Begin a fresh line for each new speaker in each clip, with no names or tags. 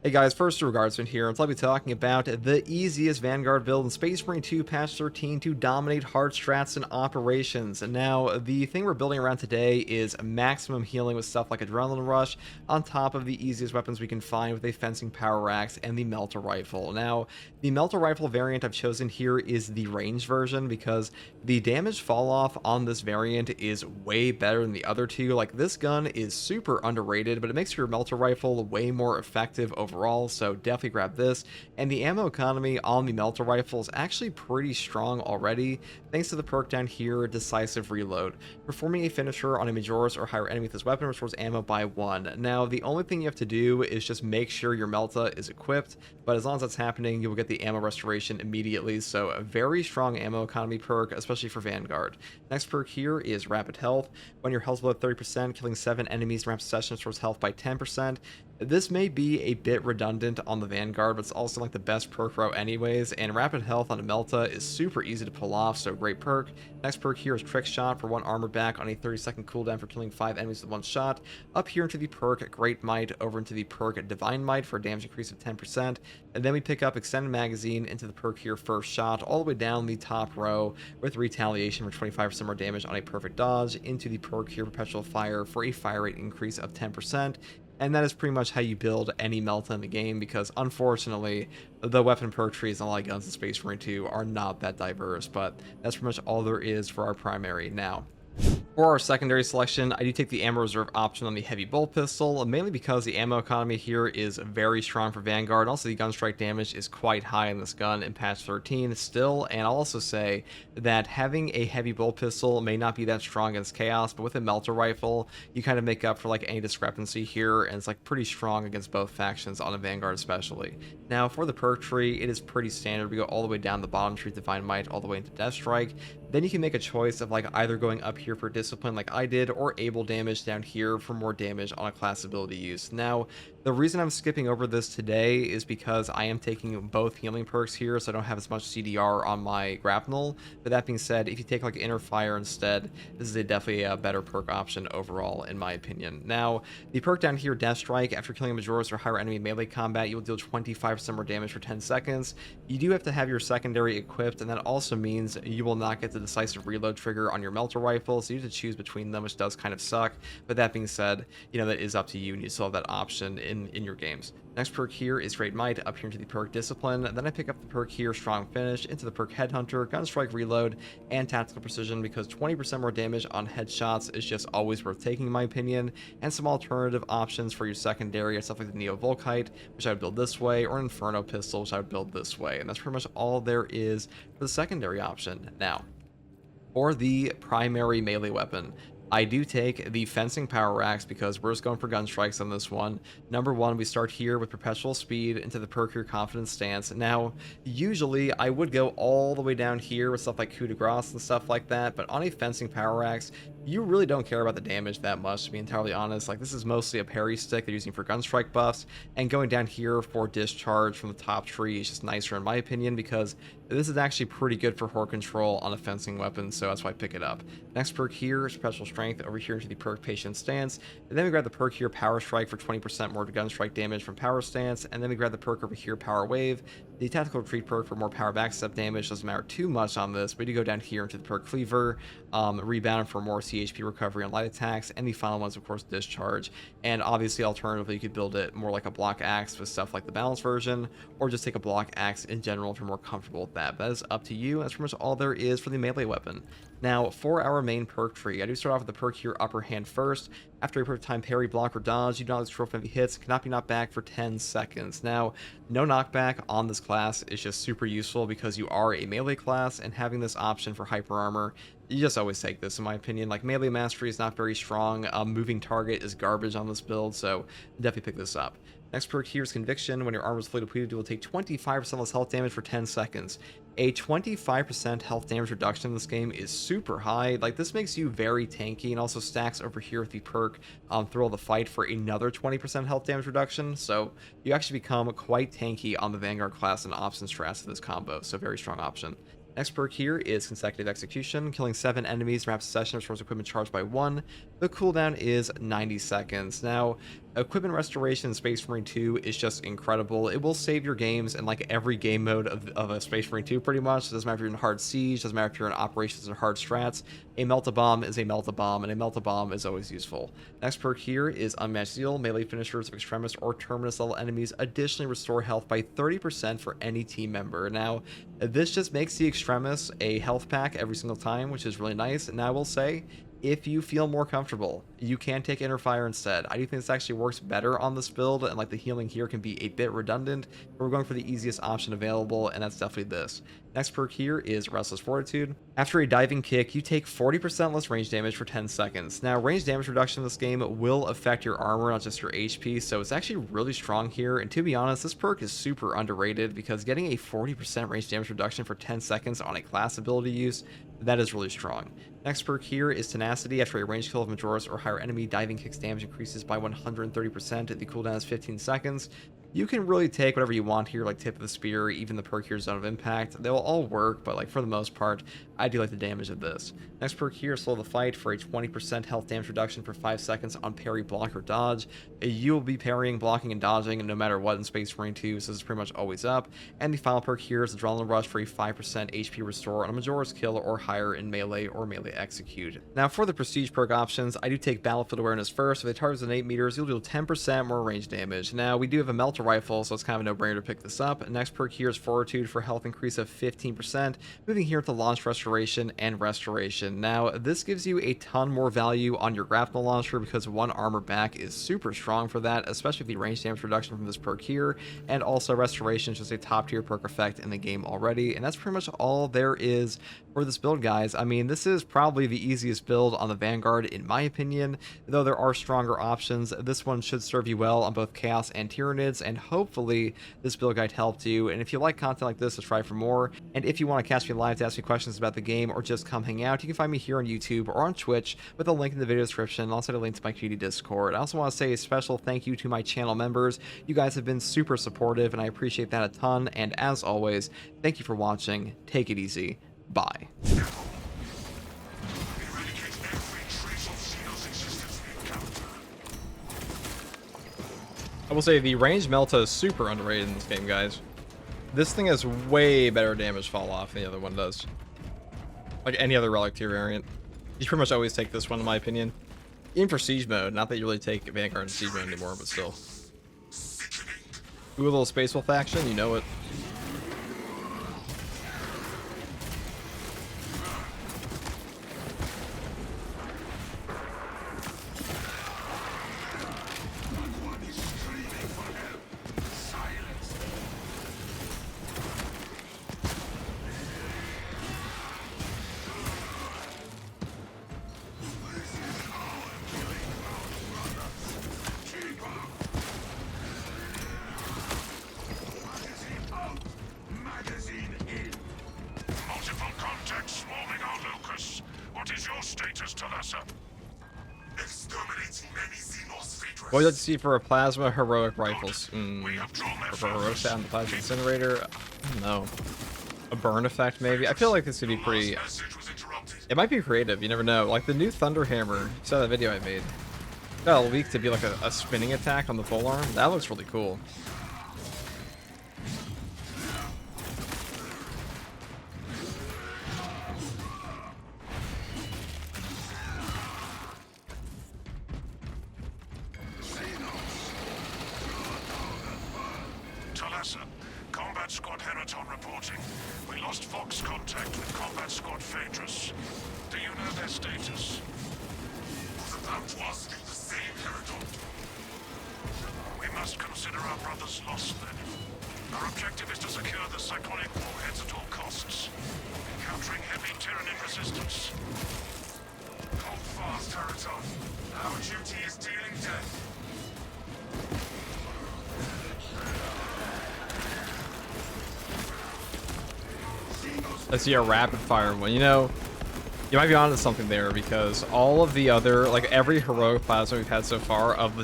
Hey guys, first Regardsman here, and I'll be talking about the easiest Vanguard build in Space Marine 2 Patch 13 to dominate hard strats and operations. And now, the thing we're building around today is maximum healing with stuff like Adrenaline Rush, on top of the easiest weapons we can find with a Fencing Power Axe and the Melter Rifle. Now, the Melter Rifle variant I've chosen here is the ranged version because the damage fall off on this variant is way better than the other two. Like, this gun is super underrated, but it makes your Melter Rifle way more effective overall, so definitely grab this. And the ammo economy on the Melter Rifle is actually pretty strong already, thanks to the perk down here, Decisive Reload. Performing a finisher on a Majoris or higher enemy with this weapon restores ammo by 1. Now, the only thing you have to do is just make sure your Melta is equipped, but as long as that's happening, you will get the ammo restoration immediately, so a very strong ammo economy perk, especially for Vanguard. Next perk here is Rapid Health. When your health is below 30%, killing 7 enemies in rapid succession restores health by 10%. This may be a bit redundant on the Vanguard, but it's also like the best perk row anyways, and Rapid Health on a Melta is super easy to pull off, so great perk. Next perk here is Trick Shot for 1 armor back on a 30-second cooldown for killing 5 enemies with 1 shot. Up here into the perk Great Might, over into the perk Divine Might for a damage increase of 10%, and then we pick up Extended Magazine into the perk here First Shot, all the way down the top row with Retaliation for 25% more damage on a perfect dodge, into the perk here Perpetual Fire for a fire rate increase of 10%. And that is pretty much how you build any Melta in the game, because unfortunately, the weapon perk trees and a lot of guns in Space Marine 2 are not that diverse, but that's pretty much all there is for our primary. Now, for our secondary selection, I do take the ammo reserve option on the heavy bolt pistol, mainly because the ammo economy here is very strong for Vanguard. Also, the gun strike damage is quite high in this gun in patch 13 still, and I'll also say that having a heavy bolt pistol may not be that strong against Chaos, but with a Melter Rifle, you kind of make up for like any discrepancy here, and it's like pretty strong against both factions on a Vanguard especially. Now, for the perk tree, it is pretty standard. We go all the way down the bottom tree, Divine Might, all the way into Death Strike. Then you can make a choice of like either going up here for Discipline like I did, or Able Damage down here for more damage on a class ability use. Now, the reason I'm skipping over this today is because I am taking both healing perks here, so I don't have as much CDR on my grapnel. But that being said, if you take like Inner Fire instead, this is definitely a better perk option overall, in my opinion. Now, the perk down here, Death Strike, after killing a Majoris or higher enemy melee combat, you will deal 25% more damage for 10 seconds. You do have to have your secondary equipped, and that also means you will not get the Decisive Reload trigger on your Melter Rifle, so you have to choose between them, which does kind of suck. But that being said, you know, that is up to you, and you still have that option in your games. Next perk here is Great Might, up here into the perk Discipline. Then I pick up the perk here, Strong Finish, into the perk Headhunter, Gun Strike Reload, and Tactical Precision, because 20% more damage on headshots is just always worth taking, in my opinion. And some alternative options for your secondary, stuff like the Neo Volkite, which I would build this way, or Inferno Pistol, which I would build this way. And that's pretty much all there is for the secondary option. Now, for the primary melee weapon, I do take the Fencing Power Axe because we're just going for gun strikes on this one. Number 1, we start here with Perpetual Speed into the perk here Confident Stance. Now, usually I would go all the way down here with stuff like Coup de Grace and stuff like that, but on a Fencing Power Axe, you really don't care about the damage that much, to be entirely honest. Like, this is mostly a parry stick they're using for gun strike buffs, and going down here for Discharge from the top tree is just nicer in my opinion, because this is actually pretty good for horde control on a fencing weapon, so that's why I pick it up. Next perk here is Perpetual Strength, over here into the perk Patient Stance, and then we grab the perk here Power Strike for 20% more gun strike damage from Power Stance, and then we grab the perk over here Power Wave, the Tactical Retreat perk for more power backstep damage. Doesn't matter too much on this, but you go down here into the perk Cleaver, Rebound for more CHP recovery on light attacks, and the final one's of course Discharge. And obviously alternatively, you could build it more like a block axe with stuff like the balanced version, or just take a block axe in general if you're more comfortable with that. But that is up to you. That's pretty much all there is for the melee weapon. Now, for our main perk tree, I do start off with the perk here Upper Hand first. After a perfect time parry, block, or dodge, you do not lose control from heavy hits, cannot be knocked back for 10 seconds. Now, no knockback on this class is just super useful because you are a melee class, and having this option for hyper armor, you just always take this, in my opinion. Like, melee mastery is not very strong. Moving target is garbage on this build, so definitely pick this up. Next perk here is Conviction. When your armor is fully depleted, you will take 25% less health damage for 10 seconds. A 25% health damage reduction in this game is super high. Like, this makes you very tanky, and also stacks over here with the perk Thrill of the Fight for another 20% health damage reduction. So you actually become quite tanky on the Vanguard class and ops and strats of this combo. So very strong option. Next perk here is Consecutive Execution. Killing 7 enemies in rapid succession restores equipment charged by 1. The cooldown is 90 seconds. Now, equipment restoration in Space Marine 2 is just incredible. It will save your games in like every game mode of a Space Marine 2 pretty much. It doesn't matter if you're in hard siege, doesn't matter if you're in operations or hard strats. A melt-a-bomb is a melt-a-bomb, and a melt-a-bomb is always useful. Next perk here is Unmatched Zeal. Melee finishers of Extremis or Terminus level enemies additionally restore health by 30% for any team member. Now, this just makes the Extremis a health pack every single time, which is really nice. And I will say, if you feel more comfortable, you can take Inner Fire instead. I do think this actually works better on this build, and like the healing here can be a bit redundant, but we're going for the easiest option available, and that's definitely this. Next perk here is Restless Fortitude. After a diving kick, you take 40% less range damage for 10 seconds. Now, range damage reduction in this game will affect your armor, not just your HP, so it's actually really strong here. And to be honest, this perk is super underrated because getting a 40% range damage reduction for 10 seconds on a class ability use, that is really strong. Next perk here is Tenacity. After a range kill of Majoris or higher enemy, diving kicks damage increases by 130%. The cooldown is 15 seconds. You can really take whatever you want here, like Tip of the Spear, even the perk here, Zone of Impact. They'll all work, but like for the most part, I do like the damage of this. Next perk here, Slow the Fight, for a 20% health damage reduction for 5 seconds on parry, block, or dodge. You will be parrying, blocking, and dodging no matter what in Space Marine 2, so this is pretty much always up. And the final perk here is Adrenaline Rush for a 5% HP restore on a Majora's Kill or higher in melee or melee execute. Now for the prestige perk options, I do take Battlefield Awareness first. If they target within 8 meters, you'll deal 10% more range damage. Now we do have a Melter Rifle, so it's kind of a no-brainer to pick this up. Next perk here is Fortitude for health increase of 15%, moving here to Launch Restoration and Restoration. Now this gives you a ton more value on your grapnel launcher because 1 armor back is super strong for that, especially with the range damage reduction from this perk here, and also Restoration is just a top tier perk effect in the game already, and that's pretty much all there is for this build, guys. I mean, this is probably the easiest build on the Vanguard in my opinion, though there are stronger options. This one should serve you well on both Chaos and Tyranids, and hopefully this build guide helped you. And if you like content like this, subscribe for more. And if you want to catch me live to ask me questions about the game or just come hang out, you can find me here on YouTube or on Twitch with a link in the video description, and also a link to my community Discord. I also want to say a special thank you to my channel members. You guys have been super supportive, and I appreciate that a ton. And as always, thank you for watching. Take it easy. Bye. I will say the range Melta is super underrated in this game, guys. This thing has way better damage fall off than the other one does. Like any other Relic tier variant. You pretty much always take this one in my opinion. Even for siege mode, not that you really take Vanguard in siege mode anymore, but still. Ooh, a little Space Wolf action, you know it. What would you like to see for a plasma heroic rifles? For a heroic stat on the plasma incinerator? I don't know. A burn effect maybe? I feel like this would be pretty... It might be creative, you never know. Like the new Thunder Hammer, you saw that video I made. Got a leak to be like a spinning attack on the pole arm. That looks really cool.
Combat Squad Heraton reporting. We lost Fox contact with Combat Squad Phaedrus. Do you know their status? Was about to ask you the same, Heraton. We must consider our brothers lost then. Our objective is to secure the cyclonic warheads at all costs, encountering heavy Tyranid resistance. Hold fast, Heraton. Our duty is dealing death.
I see a rapid fire one. You know, you might be onto something there because all of the other, like every heroic plasma we've had so far of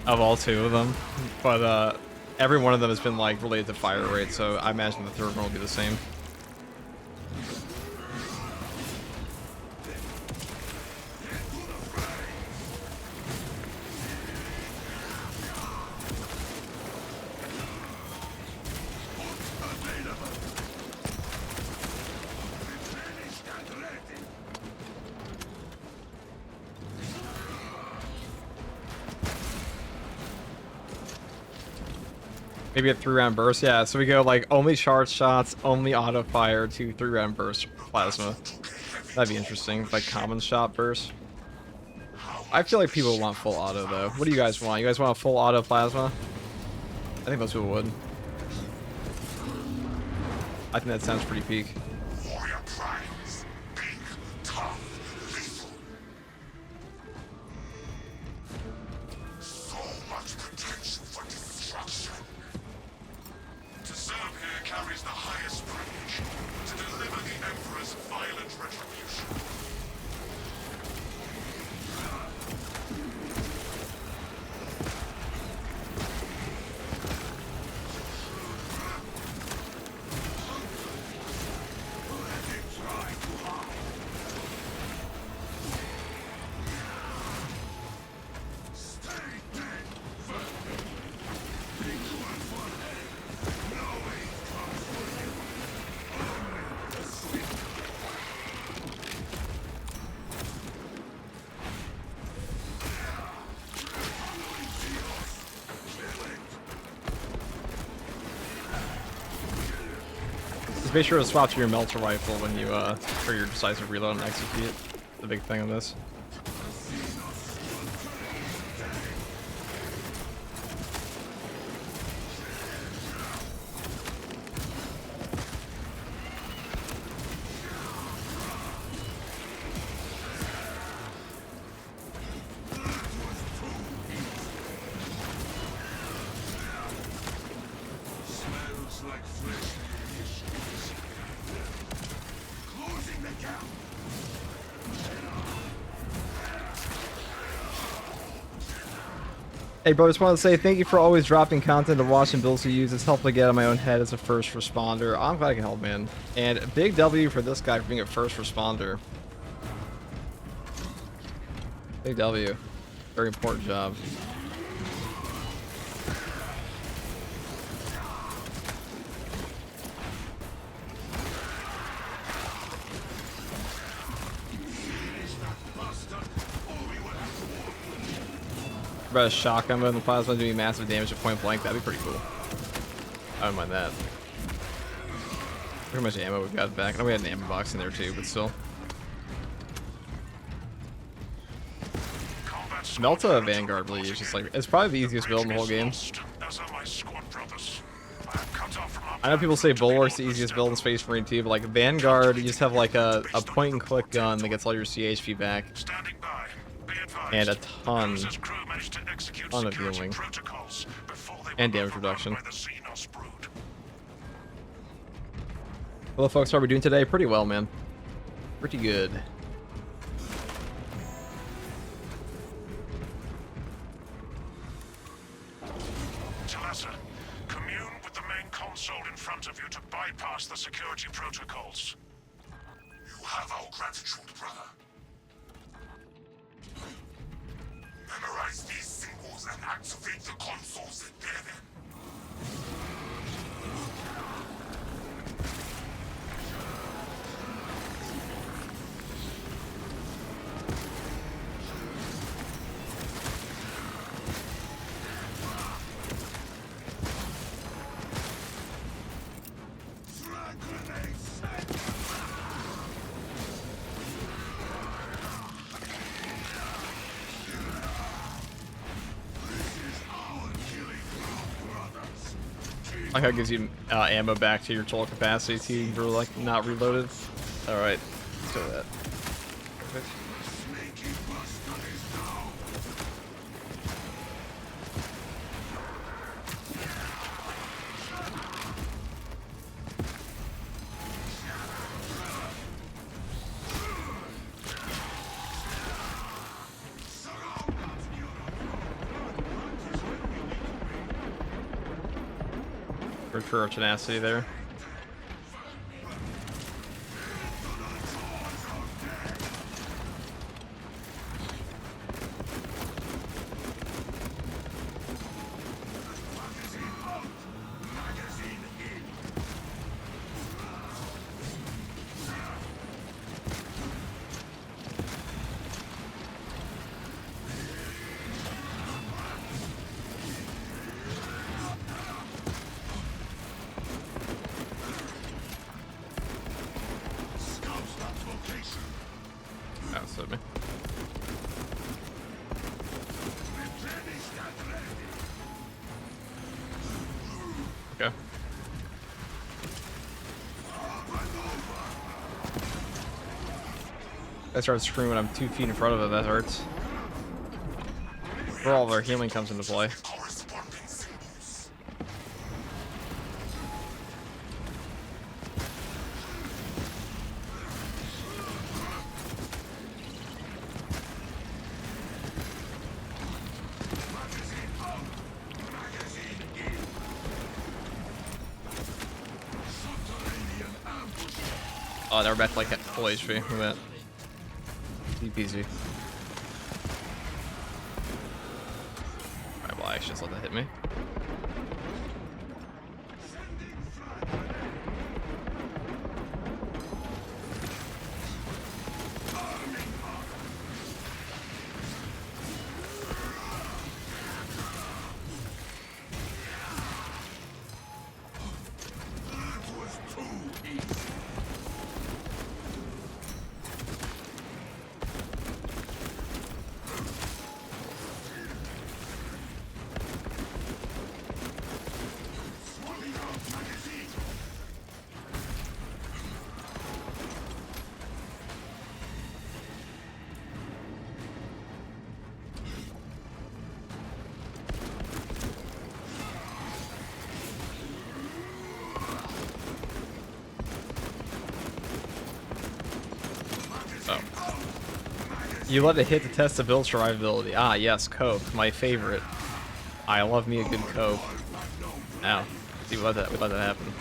all two of them, but every one of them has been like related to fire rate. So I imagine the third one will be the same. Maybe a 3-round burst. Yeah, so we go like only charge shots, only auto fire to 3-round burst plasma. That'd be interesting. Like common shot burst. I feel like people want full auto though. What do you guys want? You guys want a full auto plasma? I think most people would. I think that sounds pretty peak.
Warrior primes. Big, tough, lethal. So much potential for destruction. To serve here carries the highest privilege. To deliver the Emperor's violent retribution.
Just make sure to swap to your melter rifle when you trigger your decisive reload and execute. The big thing on this.
Smells like flesh. Closing the gap.
Hey bro, just want to say thank you for always dropping content to watch and builds to use. It's helped to get on my own head as a first responder. I'm glad I can help, man. And big W for this guy for being a first responder. Big W. Very important job. About a shotgun with the plasma doing massive damage at point blank, that'd be pretty cool. I wouldn't mind that. Look how much ammo we've got back. I know we had an ammo box in there too, but still. Melta Vanguard really is just like, it's probably the easiest build in the whole game. I know people say Bulwark's the easiest build in Space Marine 2, but like Vanguard, you just have like a point and click gun that gets all your CHP back. And a ton of healing. And damage reduction. Well, folks, how are we doing today? Pretty well, man. Pretty good.
Commune with the main console in front of you to bypass the security protocols. You have our gratitude, brother. Memorize these symbols and activate the consoles that bear them.
Like how it gives you ammo back to your total capacity too. You're like not reloaded. All right, let's go with that. Perfect. Good for our tenacity there. Okay. I start screaming when I'm 2 feet in front of it, that hurts. For all of our healing comes into play. Oh, they're back to like at full HP. Look at that. Easy peasy. Alright, well, I actually just let that hit me. You let it hit to test the build survivability. Ah, yes, Cope, my favorite. I love me a good Cope. Ow. See, we let that happen.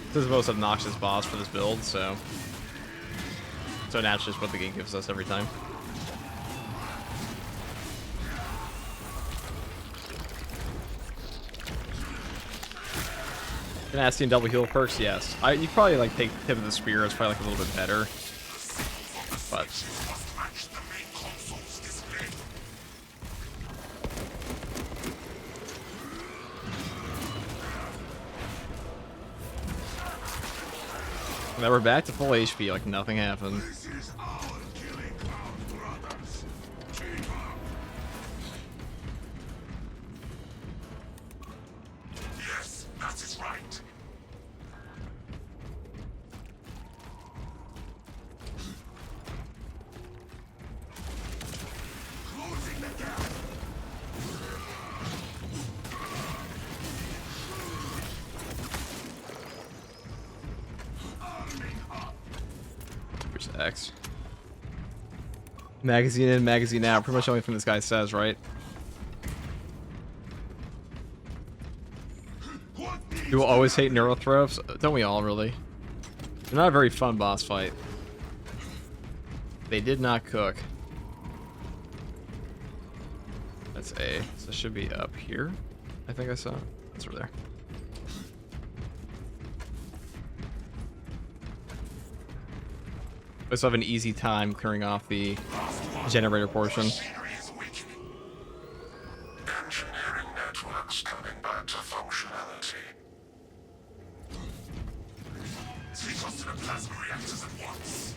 This is the most obnoxious boss for this build, so naturally, it's what the game gives us every time. Nasty and double heal perks, yes. You probably like take Tip of the Spear, it's probably like a little bit better. But now we're back to full HP, like nothing happened. X. Magazine in, magazine out. Pretty much the only thing this guy says, right? You will always hate Neurothropes? Don't we all, really? They're not a very fun boss fight. They did not cook. That's A. So it should be up here. I think I saw. It's over there. I also have an easy time clearing off the generator portion.
Engineering networks coming back to functionality. Take us to the plasma reactors at once.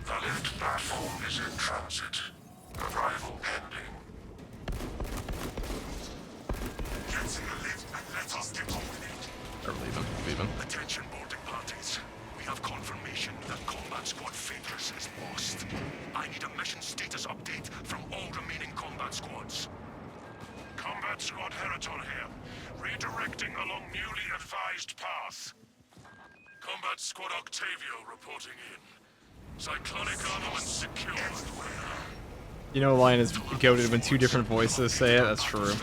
The lift platform is in transit. Arrival pending. Get in the lift and let us detonate.
Or leave him.
Attention boarding parties. We have confirmation that Combat Squad Phaedrus is lost. I need a mission status update from all remaining combat squads. Combat Squad Heraton here. Redirecting along newly advised path. Combat Squad Octavio reporting in. Cyclonic armament secured.
You know, Lion is goated when 2 different voices say it. That's true.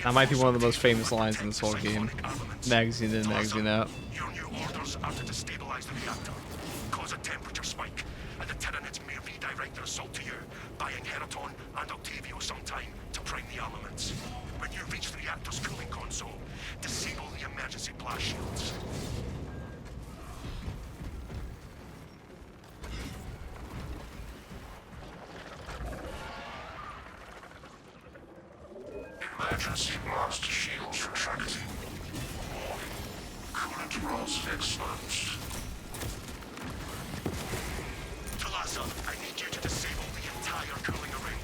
That might be one of the most famous lines in this whole game. Magazine in, magazine out.
Your new orders are to destabilize the reactor, cause a temperature spike, and the Tyranids may redirect their assault to you, buying Heraton and Octavio some time to prime the armaments. When you reach the reactor's cooling console, disable the emergency blast shields. Emergency blast shields retracting. Coolant rods exposed. Talassa, I need you to disable the entire cooling array.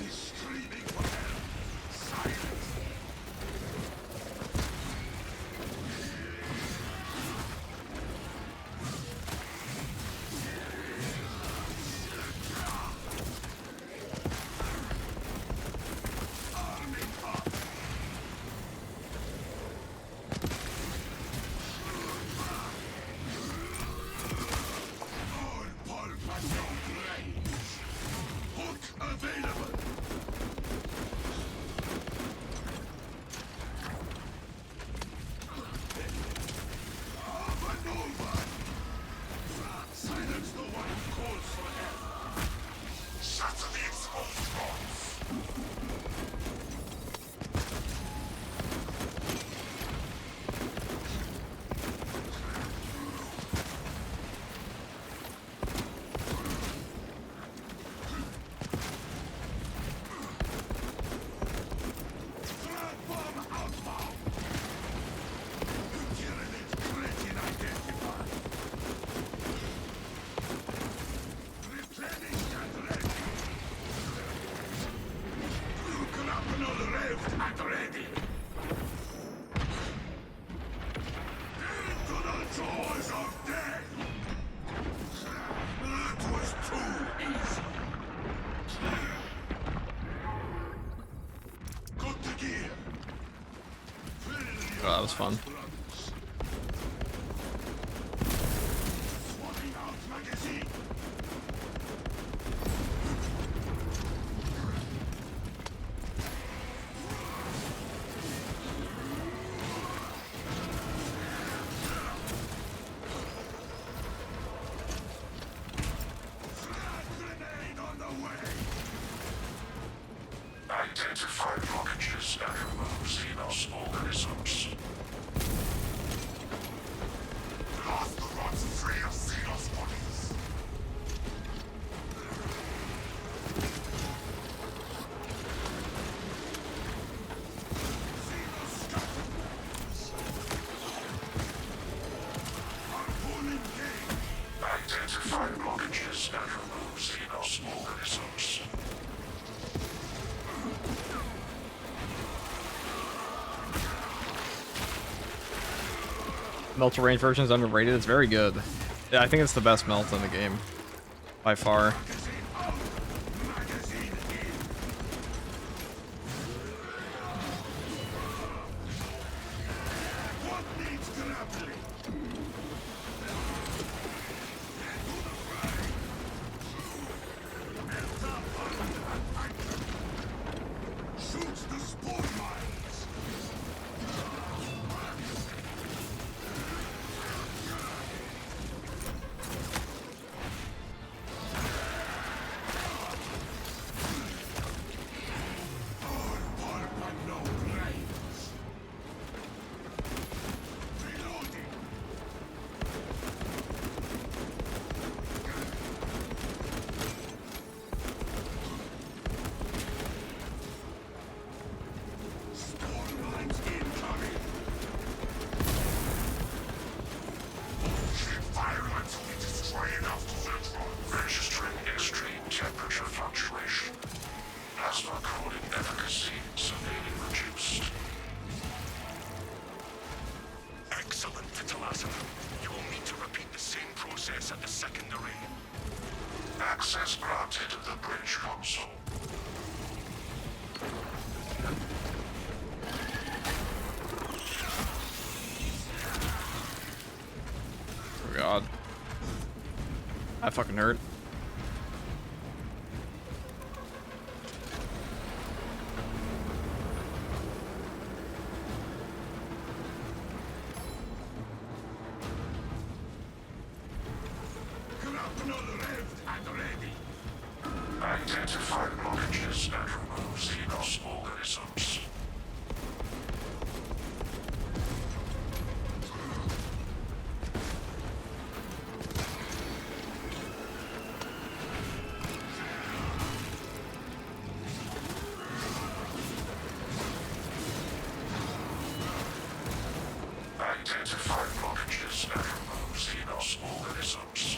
screaming for help. Silence.
Oh, that was fun.
Identify blockages and remove Xenos organisms. Blast the rods free of Xenos bodies. Xenos scatterers. Harpoon engaged. Identify blockages and remove Xenos organisms.
Melt range version is underrated. It's very good. Yeah, I think it's the best melt in the game by far.
Access granted to the bridge console.
Oh god. That fucking hurt.
Identify blockages and remove Xenos organisms. Identify blockages and remove Xenos organisms.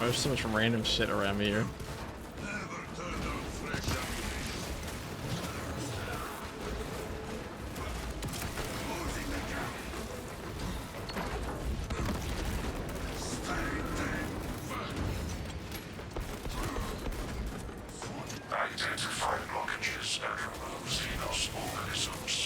There's so much random shit around me here.
Never turned out fresh ammunition. Closing the gap. Stay dead. Identify blockages and remove Xenos organisms.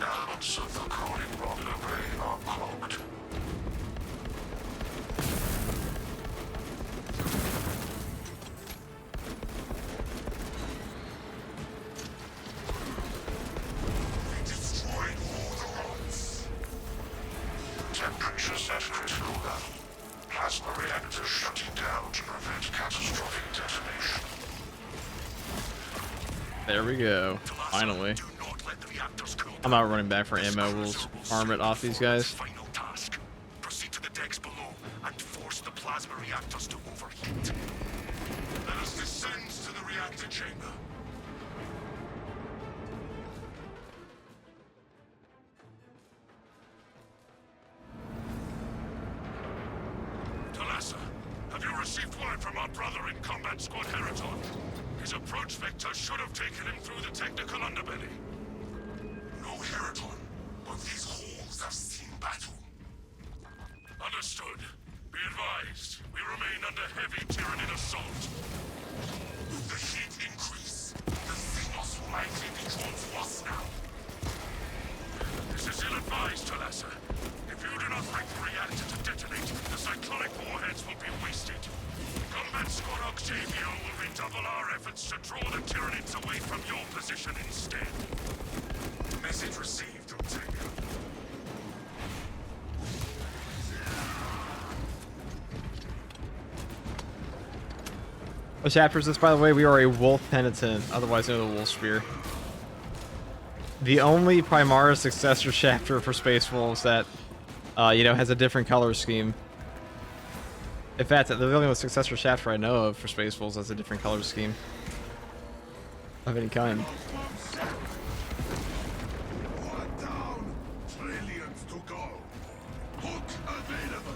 Elements of the coding rocket array are cloaked. We destroyed all the rods. Temperatures at critical level. Plasma reactors shutting down to prevent catastrophic detonation.
There we go. Finally.
Do not let the reactors cool
I'm not running back for ammo. We'll farm it off these guys.
Final task. Proceed to the decks below and force the plasma reactors to overheat. Let us descend to the reactor chamber. Talassa, have you received word from our brother in Combat Squad Heraton? His approach vector should have taken him through the technical underbelly. No Heraton, but these holes have seen battle. Understood. Be advised, we remain under heavy Tyranid assault. With the heat increase, the Xenos will likely be drawn to us now. This is ill-advised, Talassa. If you do not break the reactor to detonate, the cyclonic warheads will be wasted. Combat Squad Octavio will redouble our efforts to draw the Tyranids away from your position instead. Message received, Octavio.
What chapter is this, by the way? We are a Wolf Penitent, otherwise known as the Wolf Spear. The only Primara successor chapter for Space Wolves that, you know, has a different color scheme. In fact, the only successor chapter I know of for Space Wolves has a different color scheme of any kind.
One down, trillions to go. Hook available.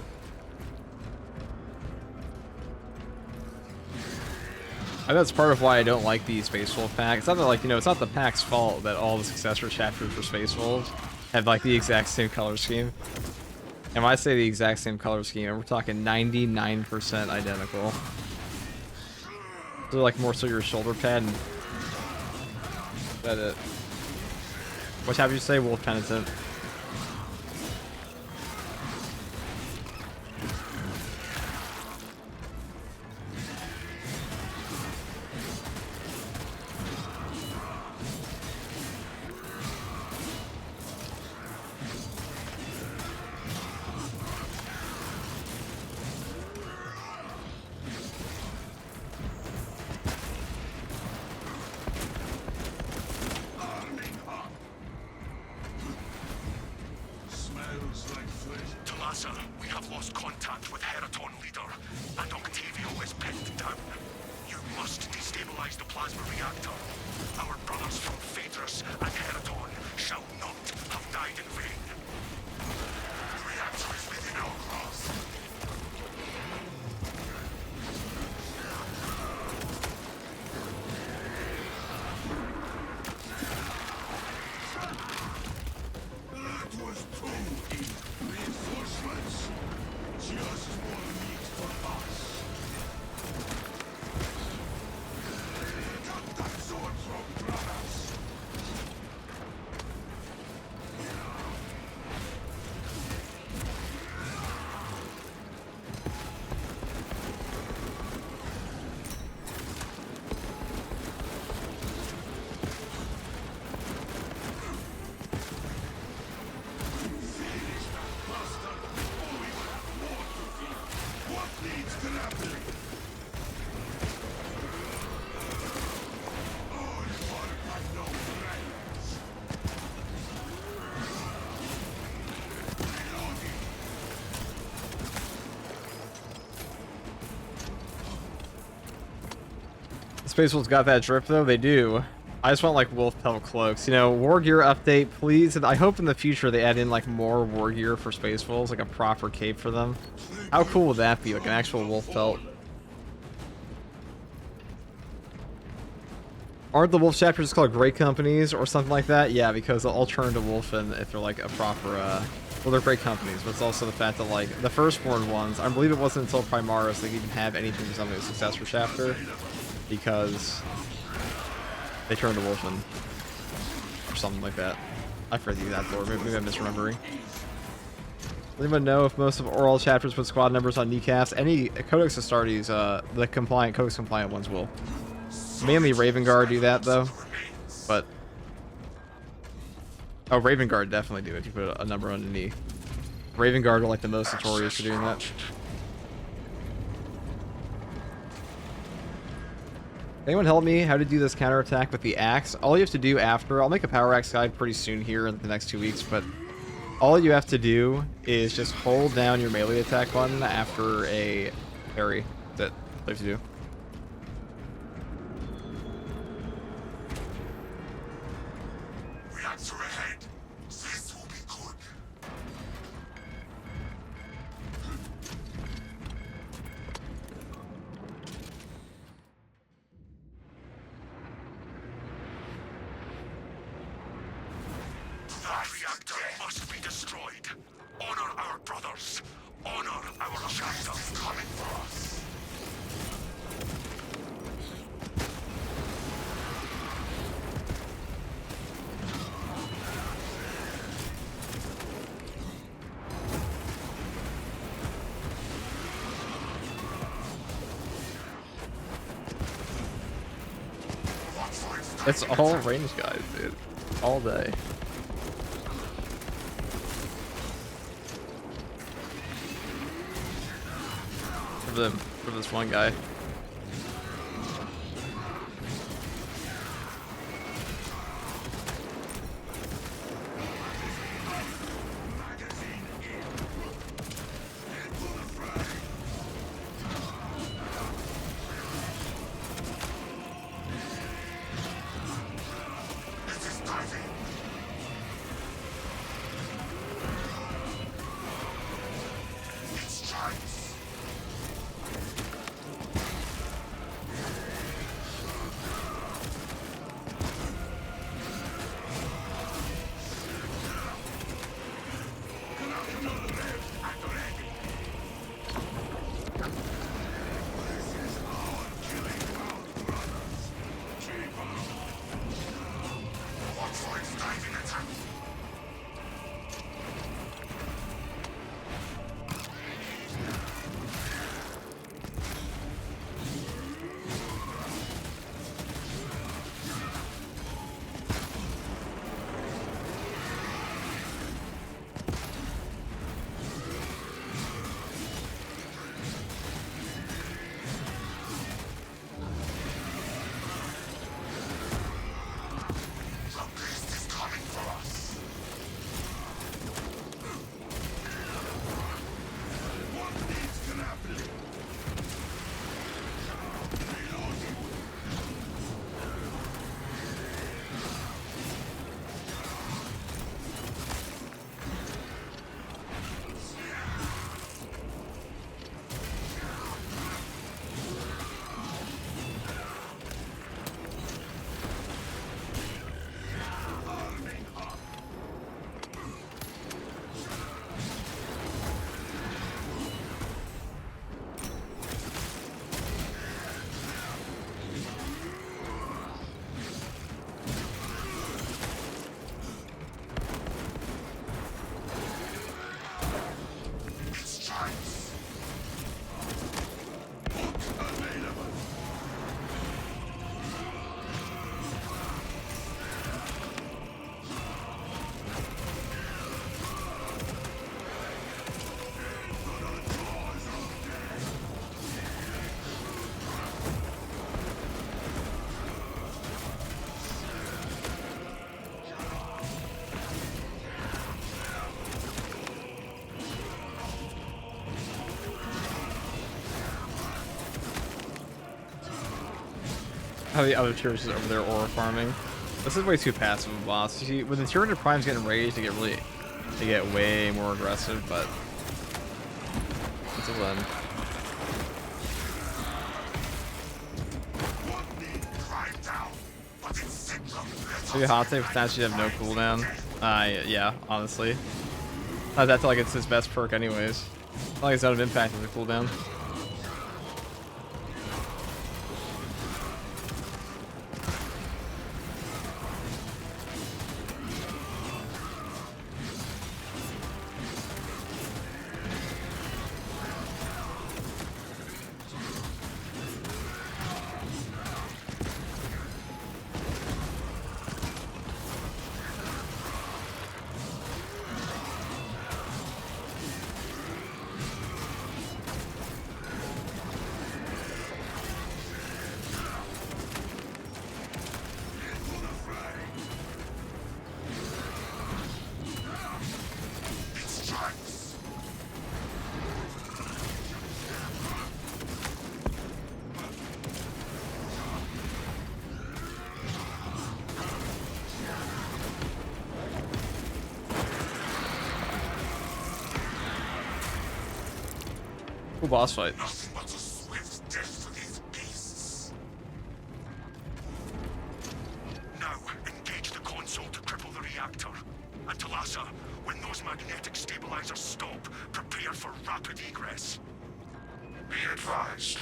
And that's part of why I don't like the Space Wolf pack. It's not that, like, you know, it's not the pack's fault that all the successor chapters for Space Wolves have, like, the exact same color scheme. And when I say the exact same color scheme, we're talking 99% identical. They're like more so your shoulder pad and that it. What have you say, Wolf Penitent?
We have lost contact with Heraton leader, and Octavio is pinned down. You must destabilize the plasma reactor. Our brothers from Phaedrus and Heraton shall not have died in vain. The reactor is within our grasp. That was too easy. Reinforcements. Just more meat for us. Cut that sword from brothers.
Space Wolves got that drip though. They do. I just want like wolf pelt cloaks. You know, war gear update, please. And I hope in the future they add in like more war gear for Space Wolves, like a proper cape for them. How cool would that be? Like an actual wolf pelt. Aren't the wolf chapters called great companies or something like that? Yeah, because they'll all turn to wolfen if they're like a proper, well, they're great companies, but it's also the fact that like the firstborn ones, I believe it wasn't until Primaris they could even have anything resembling a successor chapter because they turned to wolfen or something like that. I forget the exact lore. Maybe I'm misremembering. Does anyone know if most of oral chapters put squad numbers on kneecaps? Any Codex Astartes, the compliant, Codex compliant ones will. Mainly Raven Guard do that though, but oh, Raven Guard definitely do it. You put a number on the knee. Raven Guard are like the most notorious for doing that. Anyone help me how to do this counterattack with the axe? All you have to do after, I'll make a power axe guide pretty soon here in the next 2 weeks, but all you have to do is just hold down your melee attack button after a parry. That's all you have to do.
Reactor ahead. This will be good. That reactor must be destroyed. Honor our brothers. Honor our objectives coming for us.
It's all range guys, dude. All day. For this one guy. how the other tiers is over there aura farming. This is way too passive of a boss. You see, when the 200 primes getting raised, they get way more aggressive, but until then. Maybe a hot take with that should have no cooldown. Yeah, honestly. That's like it's his best perk anyways. Not like it's out of impact with the cooldown. Cool boss fight.
Nothing but a swift death for these beasts. Now, engage the console to cripple the reactor. And Talassa, when those magnetic stabilizers stop, prepare for rapid egress. Be advised,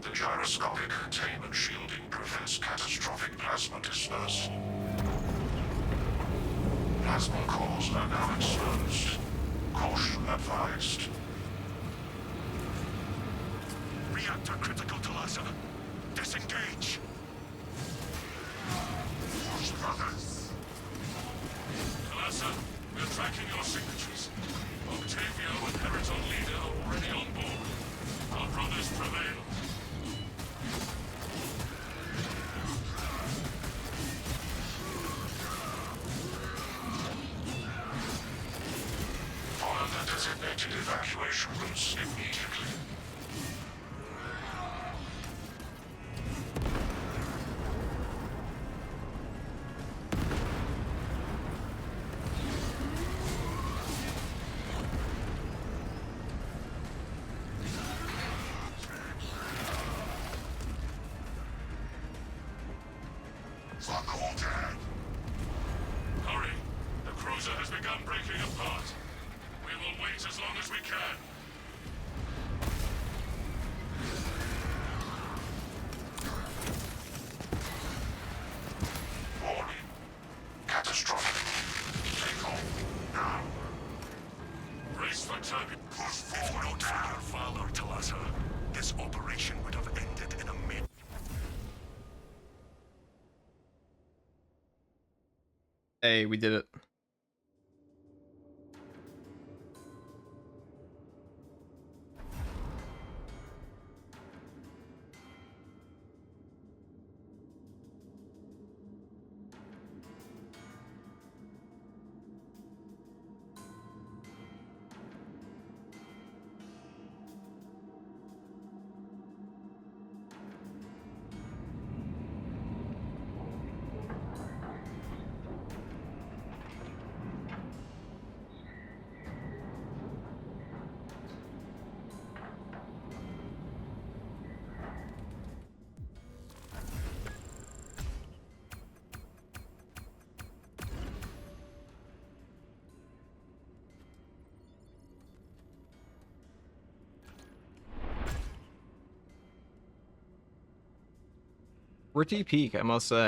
the gyroscopic containment shielding prevents catastrophic plasma dispersion. Plasma cores are now exposed. Caution advised. Reactor critical, Talassa. Disengage. Brothers. Talassa, we're tracking your signatures. Octavio and Periton Leader are already on board. Our brothers prevail. Follow the designated evacuation routes immediately. Hurry! The cruiser has begun breaking apart. We will wait as long as we can. Warning. Catastrophic. Take off now. Brace for turbulence. If not for your father, Talassa, this operation would have ended in a minute.
Hey, we did it. Pretty peak, I must say.